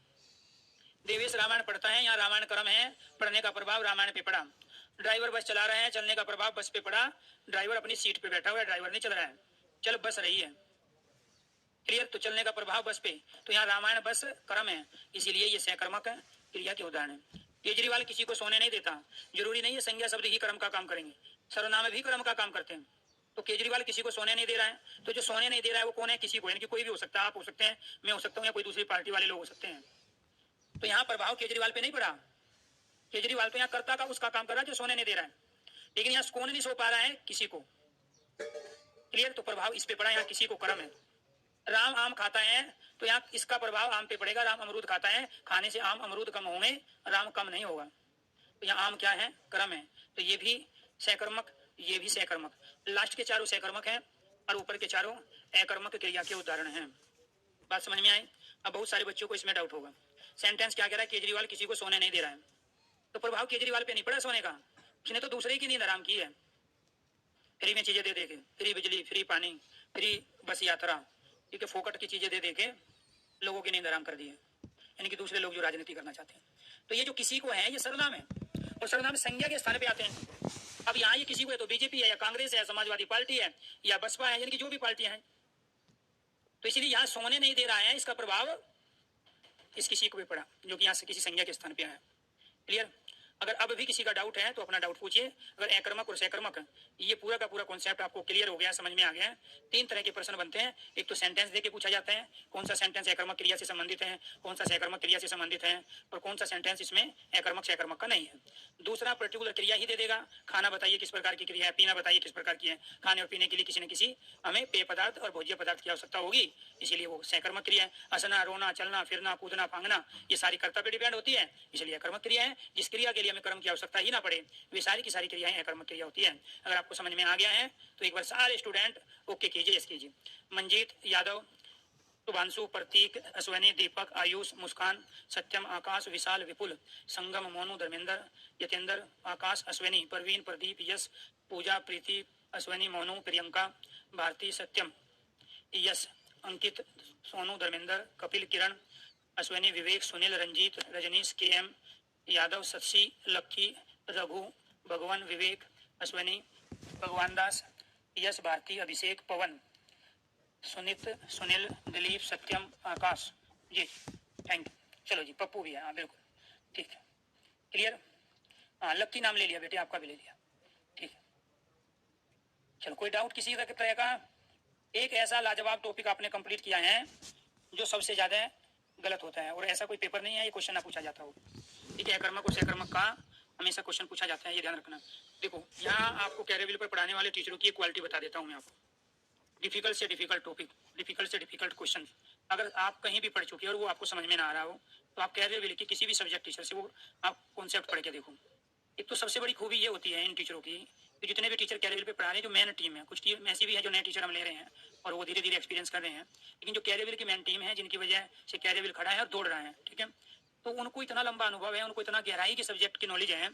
देवेश रामायण पढ़ता है, यहाँ रामायण कर्म है, पढ़ने का प्रभाव रामायण पे पड़ा। ड्राइवर बस चला रहे हैं, चलने का प्रभाव बस पे पड़ा। ड्राइवर अपनी सीट पे बैठा हुआ है, ड्राइवर नहीं चल रहा है, चल बस रही है। क्लियर। तो चलने का प्रभाव बस पे, तो यहाँ रामायण बस कर्म है, इसीलिए ये सहकर्मक क्रिया के उदाहरण है। केजरीवाल किसी को सोने नहीं देता, जरूरी नहीं है संज्ञा शब्द ही कर्म का काम करेंगे, सर्वनाम भी कर्म का काम करते हैं। तो केजरीवाल किसी को सोने नहीं दे रहा है, तो जो सोने नहीं दे रहा है वो कौन है? किसी को, यानी कि कोई भी हो सकता है, आप हो सकते हैं, मैं हो सकता हूँ, या कोई दूसरी पार्टी वाले लोग हो सकते हैं। तो यहाँ प्रभाव केजरीवाल पे नहीं पड़ा। केजरीवाल तो यहाँ कर्ता का उसका काम कर रहा है जो सोने नहीं दे रहा है, लेकिन यहाँ कौन नहीं सो पा रहा है? किसी को। क्लियर। तो प्रभाव इस पे पड़ा, यहाँ किसी को कर्म है। राम आम खाता है, तो यहाँ इसका प्रभाव आम पे पड़ेगा। राम अमरूद खाता है, खाने से आम अमरूद कम होंगे, राम कम नहीं होगा। तो यहाँ आम क्या है? कर्म है। तो ये भी सहकर्मक, ये भी सहकर्मक। लास्ट के चारों सहकर्मक हैं और ऊपर के चारों अकर्मक क्रिया के उदाहरण हैं। बात समझ में आई? अब बहुत सारे बच्चों को इसमें डाउट होगा। सेंटेंस क्या कह रहा है? केजरीवाल किसी को सोने नहीं दे रहा है। तो प्रभाव केजरीवाल पे नहीं पड़ा सोने का, उसने तो दूसरे की नींद हराम की है। फ्री में चीजें दे देके, फ्री बिजली, फ्री पानी, फ्री बस यात्रा, ठीक है, फोकट की चीजें दे देके लोगों की नींद हराम कर दी है, यानी कि दूसरे लोग जो राजनीति करना चाहते हैं। तो ये जो किसी को है, ये सर्वनाम है, और सर्वनाम संज्ञा के स्थान पे आते हैं। अब यहाँ ये किसी को है तो बीजेपी है या कांग्रेस है, समाजवादी पार्टी है या बसपा है, यानी कि जो भी पार्टियां हैं। तो इसलिए यहाँ सोने नहीं दे रहा है, इसका प्रभाव इस किसी को भी पड़ा जो कि यहाँ से किसी संज्ञा के स्थान पे आया। क्लियर। अगर अब भी किसी का डाउट है तो अपना डाउट पूछिए। अगर अकर्मक और सहकर्मक, ये पूरा का पूरा कॉन्सेप्ट आपको क्लियर हो गया, समझ में आ गया। तीन तरह के प्रश्न बनते हैं। एक तो सेंटेंस देके पूछा जाता है, कौन सा सेंटेंस अकर्मक क्रिया से संबंधित है, कौन सा सहकर्मक क्रिया से संबंधित है, और कौन सा सेंटेंस इसमें अकर्मक सहकर्मक का नहीं है। दूसरा पर्टिकुलर क्रिया ही दे देगा। खाना बताइए किस प्रकार की क्रिया है, पीना बताइए किस प्रकार की है। खाने और पीने के लिए किसी न किसी हमें पेय पदार्थ और भोज्य पदार्थ की आवश्यकता होगी, इसीलिए वो सहकर्मक क्रिया है। हंसना, रोना, चलना, फिरना, कूदना, फांगना, ये सारी कर्ता पे डिपेंड होती है, इसलिए अकर्मक क्रिया है। जिस क्रिया के लिए हमें कर्म की आवश्यकता ही ना पड़े, वे सारी की सारी क्रियाएं अकर्मक क्रिया होती है। अगर आपको समझ में आ गया है तो एक बार सारे स्टूडेंट ओके कीजिए, यस कीजिए। मंजीत यादव, शुभांशु, प्रतीक, अश्वनी, दीपक, आयुष, मुस्कान, सत्यम, आकाश, विशाल, विपुल, संगम, मोनू, धर्मेंद्र, यतेंद्र, आकाश, अश्वनी, परवीन, प्रदीप, यश, पूजा, प्रीति, अश्वनी, मोनू, प्रियंका, भारती, सत्यम, यश, अंकित, सोनू, धर्मेंद्र, कपिल, किरण, अश्वनी, विवेक, सुनील, रंजीत, रजनीश, के एम यादव, शशि, लक्की, रघु, भगवान, विवेक, अश्वनी, भगवान दास, यश, भारती, अभिषेक, पवन, सुनित, सुनील, दिलीप, सत्यम, आकाश जी, थैंक यू। चलो जी, पप्पू भी है, हाँ बिल्कुल ठीक है, क्लियर। हाँ, लक्की नाम ले लिया बेटे, आपका भी ले लिया, ठीक है। चलो, कोई डाउट किसी तरह का? एक ऐसा लाजवाब टॉपिक आपने कंप्लीट किया है जो सबसे ज्यादा गलत होता है, और ऐसा कोई पेपर नहीं है ये क्वेश्चन ना पूछा जाता हो, ठीक है। अकर्मक और सहकर्मक का हमेशा क्वेश्चन पूछा जाता है, ये ध्यान रखना। देखो, यहाँ आपको कैरियर पर पढ़ाने वाले टीचरों की क्वालिटी बता देता हूँ मैं आपको। डिफिकल्ट से डिफिकल्ट टॉपिक, डिफिकल्ट से डिफिकल्ट क्वेश्चन, अगर आप कहीं भी पढ़ चुके हैं और वो आपको समझ में ना आ रहा हो, तो आप कैरियर के किसी भी सब्जेक्ट टीचर से वो आप कॉन्सेप्ट पढ़ के देखो। एक तो सबसे बड़ी खूबी ये होती है इन टीचरों की कि जितने भी टीचर कैरियर पे पढ़ा रहे हैं, जो मेन टीम है, कुछ टीम ऐसी भी है जो नए टीचर हम ले रहे हैं और वो धीरे धीरे एक्सपीरियंस कर रहे हैं, लेकिन जो कैरियर की मेन टीम है, जिनकी वजह से कैरियर खड़ा है और दौड़ रहा है, ठीक है, तो उनको इतना लंबा अनुभव है, उनको इतना गहराई के सब्जेक्ट की नॉलेज है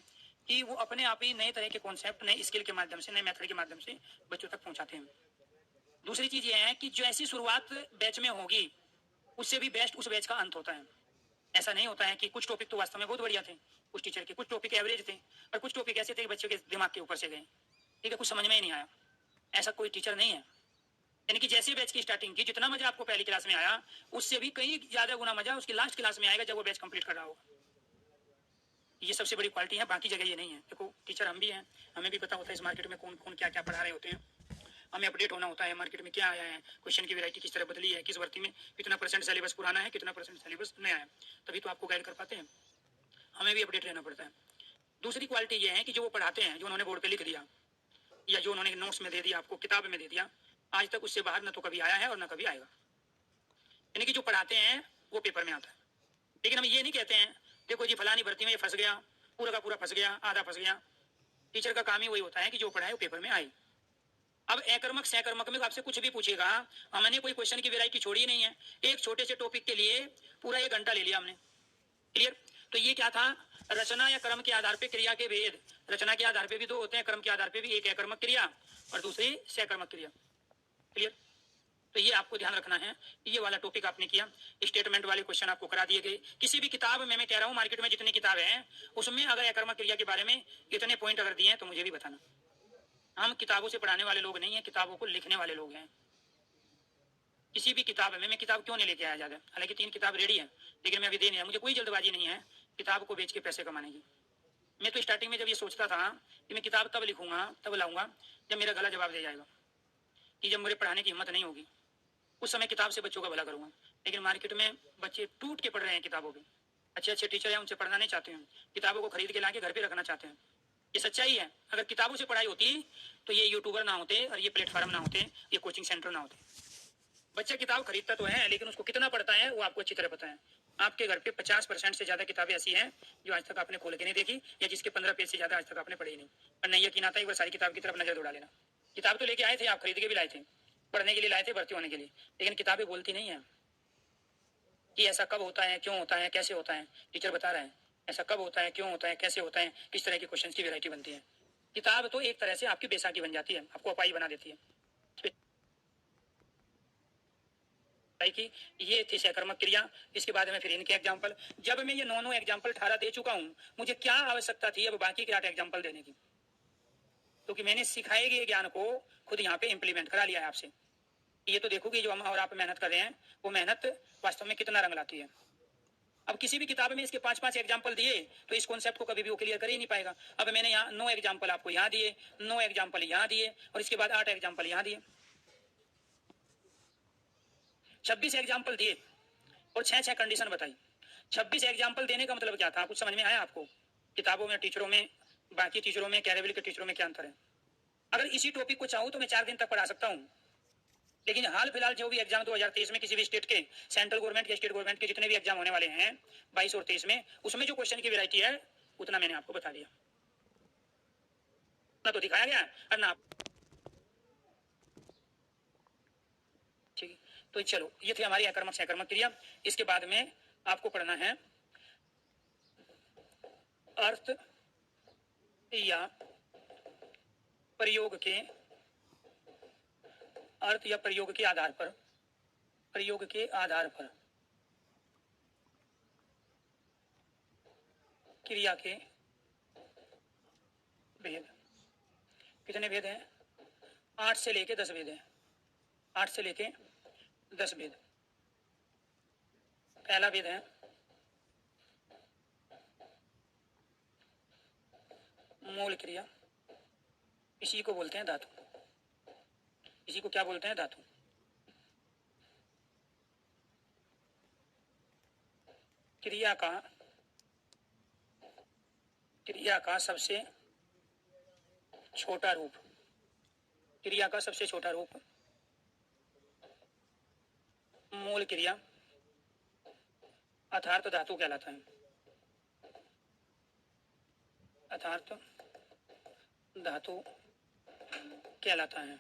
कि वो अपने आप ही नए तरह के कॉन्सेप्ट, नए स्किल के माध्यम से, नए मेथड के माध्यम से बच्चों तक पहुंचाते हैं। दूसरी चीज ये है कि जो ऐसी शुरुआत बैच में होगी, उससे भी बेस्ट उस बैच का अंत होता है। ऐसा नहीं होता है कि कुछ टॉपिक तो वास्तव में बहुत बढ़िया थे कुछ टीचर के, कुछ टॉपिक एवरेज थे, और कुछ टॉपिक ऐसे थे कि बच्चों के दिमाग के ऊपर से गए, ठीक है, कुछ समझ में ही नहीं आया। ऐसा कोई टीचर नहीं है। यानी कि जैसे बैच की स्टार्टिंग की, जितना मजा आपको पहली क्लास में आया, उससे भी कई ज्यादा गुना मजा उसकी लास्ट क्लास में आएगा जब वो बैच कंप्लीट कर रहा होगा। ये सबसे बड़ी क्वालिटी है, बाकी जगह ये नहीं है। देखो, टीचर हम भी हैं, हमें भी पता होता है इस मार्केट में कौन कौन क्या क्या पढ़ा रहे होते हैं, हमें अपडेट होना होता है मार्केट में क्या आया है, क्वेश्चन की वैरायटी किस तरह बदली है, किस भर्ती में कितना परसेंट सिलेबस पुराना है, कितना परसेंट सिलेबस नया है, तभी तो आपको गाइड कर पाते हैं। हमें भी अपडेट रहना पड़ता है। दूसरी क्वालिटी ये है कि जो वो पढ़ाते हैं, जो उन्होंने बोर्ड पे लिख दिया या जो उन्होंने नोट्स में दे दिया, आपको किताब में दे दिया, आज तक उससे बाहर न तो कभी आया है और न कभी आएगा। यानी कि जो पढ़ाते हैं वो पेपर में आता है। लेकिन हम ये नहीं कहते हैं देखो जी फलानी भर्ती में ये फंस गया, पूरा का पूरा फंस गया, आधा फंस गया। टीचर का काम ही वही होता है कि जो पढ़ाए वो पेपर में आए। अब अकर्मक सहकर्मक में आपसे कुछ भी पूछेगा, हमने कोई क्वेश्चन की वैरायटी छोड़ी नहीं है। एक छोटे से टॉपिक के लिए पूरा 1 घंटा ले लिया हमने, क्लियर। तो ये क्या था? रचना या कर्म के आधार पे क्रिया के भेद। रचना के आधार पे भी 2 होते हैं, कर्म के आधार पे भी, एक अकर्मक क्रिया और दूसरी सहकर्मक क्रिया, क्लियर। तो ये आपको ध्यान रखना है। ये वाला टॉपिक आपने किया, स्टेटमेंट वाले क्वेश्चन आपको करा दिए गए। किसी भी किताब में, मैं कह रहा हूँ मार्केट में जितनी किताबें हैं उसमें अगर अकर्मक क्रिया के बारे में इतने पॉइंट अगर दिए हैं तो मुझे भी बताना। हम किताबों से पढ़ाने वाले लोग नहीं है, किताबों को लिखने वाले लोग हैं। किसी भी किताब में मैं किताब क्यों नहीं लेके आया ज़्यादा, हालांकि 3 किताब रेडी है, लेकिन मैं अभी दे नहीं आया। मुझे कोई जल्दबाजी नहीं है किताब को बेच के पैसे कमाने की। मैं तो स्टार्टिंग में जब ये सोचता था कि मैं किताब तब लिखूंगा, तब लाऊंगा जब मेरा गला जवाब दे जाएगा, कि जब मेरे पढ़ाने की हिम्मत नहीं होगी, उस समय किताब से बच्चों का भला करूंगा। लेकिन मार्केट में बच्चे टूट के पढ़ रहे हैं किताबों पे। अच्छे अच्छे टीचर हैं, उनसे पढ़ना नहीं चाहते हैं, किताबों को खरीद के लाके घर पे रखना चाहते हैं। ये सच्चाई है। अगर किताबों से पढ़ाई होती तो ये यूट्यूबर ना होते और ये प्लेटफॉर्म ना होते, ये कोचिंग सेंटर ना होते। बच्चा किताब खरीदता तो है, लेकिन उसको कितना पढ़ता है वो आपको अच्छी तरह पता है। आपके घर पे 50% से ज्यादा किताबें ऐसी हैं जो आज तक आपने खोल के नहीं देखी, या जिसके 15 पेज से ज्यादा आज तक आपने पढ़ी नहीं। और नहीं यकीन आता, एक बार सारी किताब की तरफ नजर दौड़ा लेना। किताब तो लेके आए थे, आप खरीद के भी लाए थे, पढ़ने के लिए लाए थे, भर्ती होने के लिए, लेकिन किताबें बोलती नहीं है कि ऐसा कब होता है, क्यों होता है, कैसे होता है। टीचर बता रहे हैं ऐसा कब होता है, क्यों होता है, कैसे होता है, किस तरह के क्वेश्चन की वैरायटी बनती है। किताब तो एक तरह से आपकी बैसाखी बन जाती है, आपको अपाई बना देती है कि ये थी सहकर्मक क्रिया। इसके बाद में फिर इनके एग्जाम्पल। जब मैं ये 9 एग्जाम्पल 18 दे चुका हूं, मुझे क्या आवश्यकता थी अब बाकी के 8 एग्जाम्पल देने की, क्योंकि मैंने सिखाए गए ज्ञान को खुद यहाँ पे इम्प्लीमेंट करा लिया है आपसे। ये तो देखो कि जो हम और आप मेहनत कर रहे हैं वो मेहनत वास्तव में कितना रंग लाती है। अब किसी भी किताब में इसके 5-5 एग्जाम्पल दिए तो इस कॉन्सेप्ट को कभी भी वो क्लियर कर ही नहीं पाएगा। अब मैंने यहाँ 9 एग्जाम्पल आपको यहाँ दिए, 9 एग्जाम्पल यहाँ दिए, और इसके बाद 8 एग्जाम्पल यहाँ दिए, 26 एग्जाम्पल दिए और 6-6 कंडीशन बताई। 26 एग्जाम्पल देने का मतलब क्या था, कुछ समझ में आया आपको? किताबों में, टीचरों में, बाकी टीचरों में, कैरेबिल के टीचरों में क्या अंतर है? अगर इसी टॉपिक को चाहूँ तो मैं 4 दिन तक पढ़ा सकता हूँ, लेकिन हाल फिलहाल जो भी एग्जाम 2023 में किसी भी स्टेट के, सेंट्रल गवर्नमेंट के, स्टेट गवर्नमेंट के जितने भी एग्जाम होने वाले हैं 22 और 23 में, उसमें जो क्वेश्चन की वैरायटी है उतना मैंने आपको बता दिया, ना तो दिखाया गया और ना। ठीक, तो चलो ये थी हमारी अकर्मक सहकर्मक क्रिया। इसके बाद में आपको पढ़ना है अर्थ या प्रयोग के, अर्थ या प्रयोग के आधार पर, प्रयोग के आधार पर क्रिया के भेद। कितने भेद हैं? 8 से लेके 10 भेद हैं, 8 से लेके 10 भेद। पहला भेद है मूल क्रिया, इसी को बोलते हैं धातु, इसी को क्या बोलते हैं? धातु। क्रिया का सबसे छोटा रूप, क्रिया का सबसे छोटा रूप मूल क्रिया अर्थात धातु कहलाता है, अर्थात धातु कहलाता है।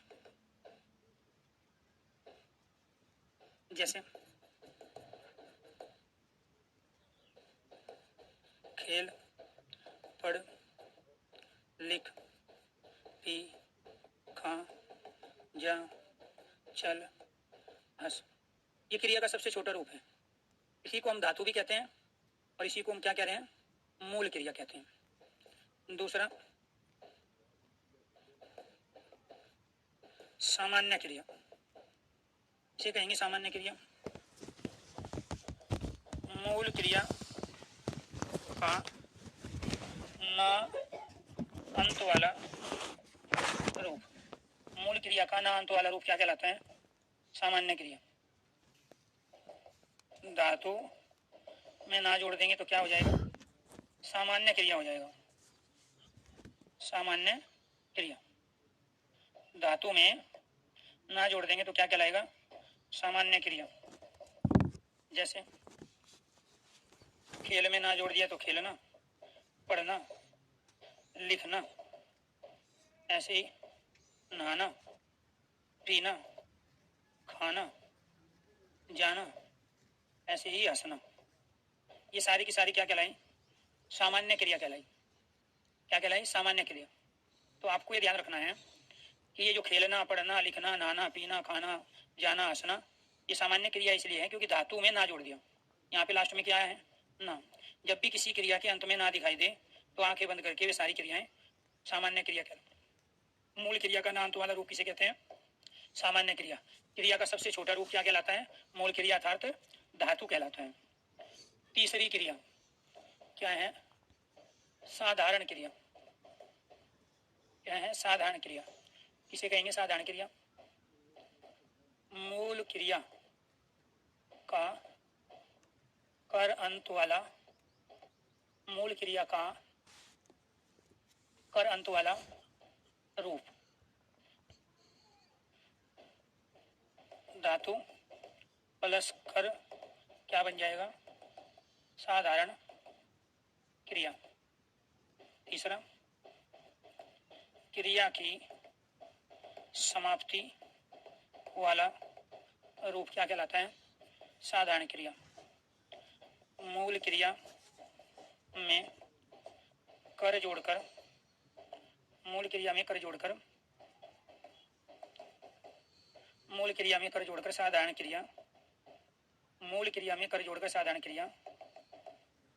जैसे खेल, पढ़, लिख, पी, खा, जा, चल, हंस, ये क्रिया का सबसे छोटा रूप है। इसी को हम धातु भी कहते हैं और इसी को हम क्या कह रहे हैं? मूल क्रिया कहते हैं। दूसरा सामान्य क्रिया, इसे कहेंगे सामान्य क्रिया। मूल क्रिया का ना अंत वाला रूप, मूल क्रिया का ना अंत वाला रूप क्या कहलाता है? सामान्य क्रिया। धातु में ना जोड़ देंगे तो क्या हो जाएगा? सामान्य क्रिया हो जाएगा, सामान्य क्रिया। धातु में ना जोड़ देंगे तो क्या कहलाएगा? सामान्य क्रिया। जैसे खेल में ना जोड़ दिया तो खेलना, पढ़ना, लिखना, ऐसे ही नहाना, पीना, खाना, जाना, ऐसे ही हंसना, ये सारी की सारी क्या कहलाई? सामान्य क्रिया कहलाई। क्या कहलाई? सामान्य क्रिया। तो आपको ये ध्यान रखना है कि ये जो खेलना, पढ़ना, लिखना, नहाना, पीना, खाना, जाना, हंसना, ये सामान्य क्रिया इसलिए है क्योंकि धातु में ना जोड़ दिया। यहाँ पे लास्ट में क्या है? ना। जब भी किसी क्रिया के अंत में ना दिखाई दे तो आंखें बंद करके वे सारी क्रियाएं सामान्य क्रिया कहलाती हैं। मूल क्रिया का ना अंत वाला रूप किसे कहते हैं? सामान्य क्रिया, क्रिया का सबसे छोटा रूप क्या कहलाता है? मूल क्रिया अर्थात धातु कहलाता है। तीसरी क्रिया क्या है? साधारण क्रिया। क्या है? साधारण क्रिया। किसे कहेंगे साधारण क्रिया? मूल क्रिया का कर अंत वाला, मूल क्रिया का कर अंत वाला रूप धातु प्लस कर क्या बन जाएगा? साधारण क्रिया। तीसरा, क्रिया की समाप्ति वाला रूप क्या कहलाता है? साधारण क्रिया। मूल क्रिया में कर जोड़कर, मूल क्रिया में कर जोड़कर, मूल क्रिया में कर जोड़कर साधारण क्रिया, मूल क्रिया में कर जोड़कर साधारण क्रिया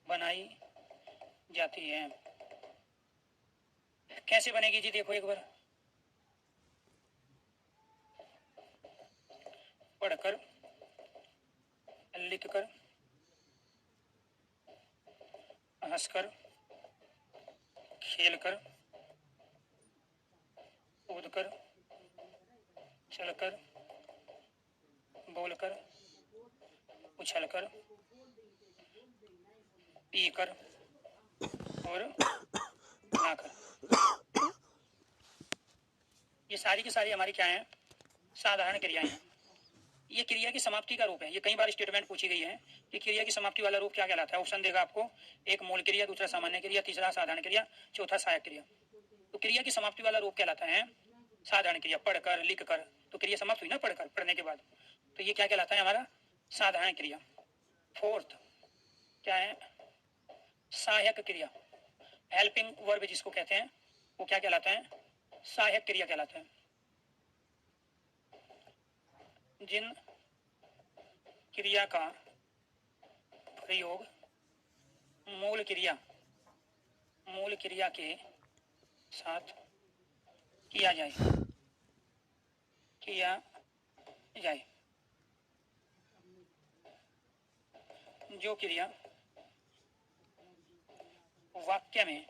बनाई जाती है। कैसे बनेगी जी? देखो एक बार, पढ़कर, लिखकर, हंसकर, खेलकर, कूदकर, चलकर, बोलकर, उछलकर, पीकर और नहाकर। ये सारी की सारी हमारी क्या है? साधारण क्रियाएं हैं। ये क्रिया की समाप्ति का रूप है। ये कई बार स्टेटमेंट पूछी गई है कि क्रिया की समाप्ति वाला रूप क्या कहलाता है। ऑप्शन देगा आपको, एक मूल क्रिया, दूसरा सामान्य क्रिया, तीसरा साधारण क्रिया, चौथा सहायक क्रिया। तो क्रिया की समाप्ति वाला रूप कहलाता है साधारण क्रिया। पढ़कर, लिखकर, तो क्रिया समाप्त हुई ना पढ़कर, पढ़ने के बाद, तो ये क्या कहलाता है? हमारा साधारण क्रिया। फोर्थ क्या है? सहायक क्रिया। हेल्पिंग वर्ब जिसको कहते हैं वो क्या कहलाता है? सहायक क्रिया कहलाता है। जिन क्रिया का प्रयोग मूल क्रिया के साथ किया जाए, जो क्रिया वाक्य में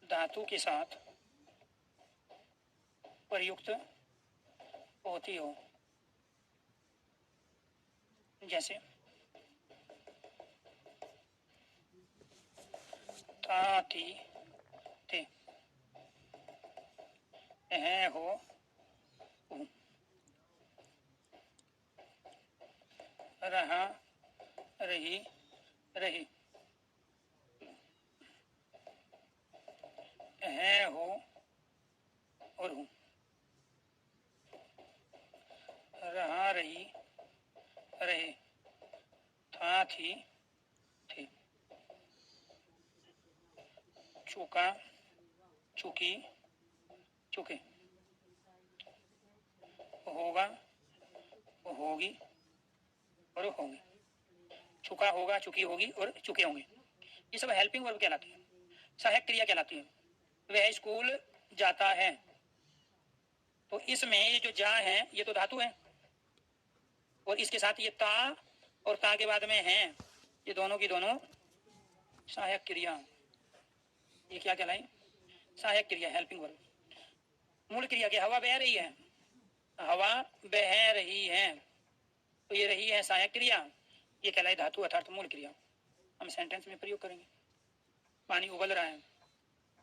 धातु के साथ प्रयुक्त होती हो, जैसे था, थी, थे, है, हो, हूँ, रहा, रही, रही, है, हो और हूँ, रहा, रही, रहे, था, थी, थे, चूका, चूकी, चूके, होगा, होगी और होंगे। चुका, होगा, चुकी, होगी और चुके होंगे। ये सब हेल्पिंग वर्ब कहलाती है, सहायक क्रिया कहलाती है। वह स्कूल जाता है, तो इसमें ये जो जा है ये तो धातु है, और इसके साथ ये ता और ता के बाद में है, ये दोनों की दोनों सहायक क्रिया। ये क्या कहलाई? सहायक क्रिया, हेल्पिंग वर्ब। मूल क्रिया की हवा बह रही है, हवा बह रही है, तो ये रही है सहायक क्रिया, ये कहलाई धातु अर्थात मूल क्रिया। हम सेंटेंस में प्रयोग करेंगे। पानी उबल रहा है,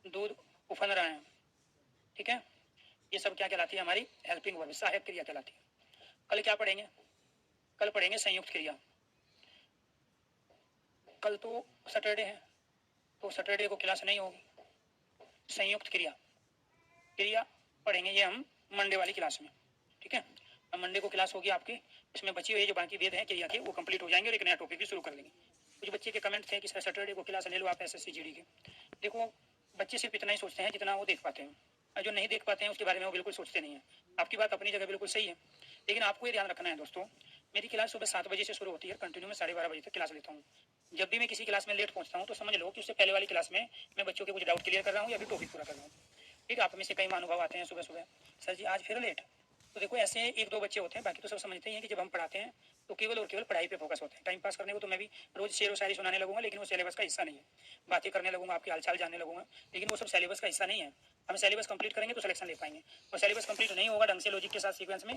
दूध उफल रहा है, ठीक है। ये सब क्या कहलाती है? हमारी हेल्पिंग वर्ब, सहायक क्रिया कहलाती है। कल क्या पढ़ेंगे? कल पढ़ेंगे संयुक्त क्रिया। कल तो सैटरडे है, तो सैटरडे को क्लास नहीं होगी। संयुक्त क्रिया पढ़ेंगे ये हम मंडे वाली क्लास में, ठीक है। अब मंडे को क्लास होगी आपकी, इसमें बची हुई जो बाकी वेद है क्रिया के वो कंप्लीट हो जाएंगे और एक नया टॉपिक भी शुरू कर लेंगे। कुछ बच्चे के कमेंट थे कि सर सैटरडे को क्लास ले लो आप SSC GD के। देखो बच्चे सिर्फ इतना ही सोचते हैं जितना वो देख पाते हैं, और जो नहीं देख पाते हैं उसके बारे में वो बिल्कुल सोचते नहीं है। आपकी बात अपनी जगह बिल्कुल सही है, लेकिन आपको ये ध्यान रखना है दोस्तों, मेरी क्लास सुबह 7 बजे से शुरू होती है, कंटिन्यू में 12:30 बजे तक क्लास लेता हूँ। जब भी मैं किसी क्लास में लेट पहुंचता हूँ तो समझ लो कि उससे पहले वाली क्लास में मैं बच्चों के कुछ डाउट क्लियर कर रहा हूँ या फिर टॉपिक पूरा कर रहा हूँ। ठीक है, आप में से कई महानुभाव आते हैं सुबह सुबह, सर जी आज फिर लेट। तो देखो ऐसे एक दो बच्चे होते हैं, बाकी तो सब समझते ही हैं कि जब हम पढ़ाते हैं तो केवल और केवल पढ़ाई पे फोकस होता है। टाइम पास करने को तो मैं भी रोज शेर व शायरी सुनाने लगूंगा, लेकिन वो सिलेबस का हिस्सा नहीं है। बातें करने लगूंगा, आपके हालचाल जानने लगूंगा, लेकिन वो सब सिलेबस का हिस्सा नहीं है। हम सिलेबस कंप्लीट करेंगे तो सिलेक्शन ले पाएंगे, और सिलेबस कंप्लीट नहीं होगा ढंग से लॉजिक के साथ सीक्वेंस में